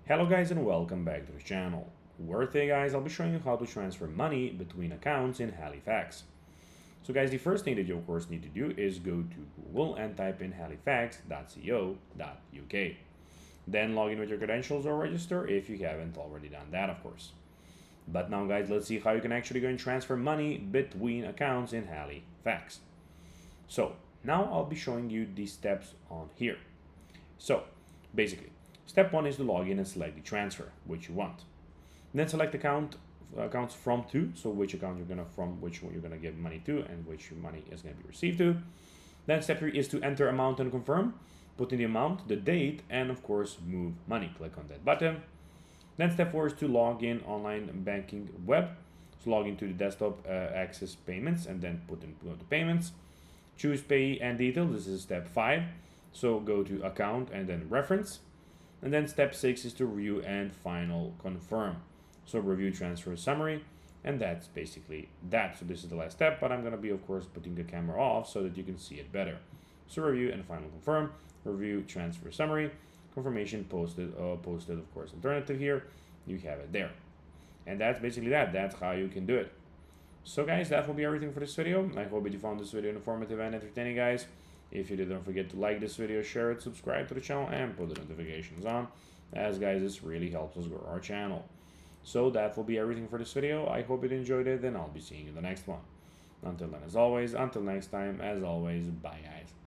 Hello guys and welcome back to the channel. Where today guys I'll be showing you how to transfer money between accounts in Halifax. So guys, the first thing that you of course need to do is go to Google and type in halifax.co.uk. Then log in with your credentials or register if you haven't already done that of course. But now guys, let's see how you can actually go and transfer money between accounts in Halifax. So now I'll be showing you the steps on here. So basically, step one is to log in and select the transfer which you want. Then select accounts from to, so which account you're gonna from which one you're gonna give money to and which money is gonna be received to. Then step three is to enter amount and confirm. Put in the amount, the date, and of course move money. Click on that button. Then step four is to log in online banking web. So log into the desktop, access payments, and then put in the payments. Choose pay and detail. This is step 5. So go to account and then reference. And then step 6 is to review and final confirm. So review transfer summary. And that's basically that. So this is the last step, but I'm going to be of course putting the camera off so that you can see it better. So review and final confirm. Review transfer summary. Confirmation posted of course alternative here. You have it there. And that's basically that. That's how you can do it. So guys, that will be everything for this video. I hope that you found this video informative and entertaining guys. If you did, don't forget to like this video, share it, subscribe to the channel, and put the notifications on, as guys, this really helps us grow our channel. So that will be everything for this video. I hope you enjoyed it, and I'll be seeing you in the next one. Until then, as always, until next time, as always, bye guys.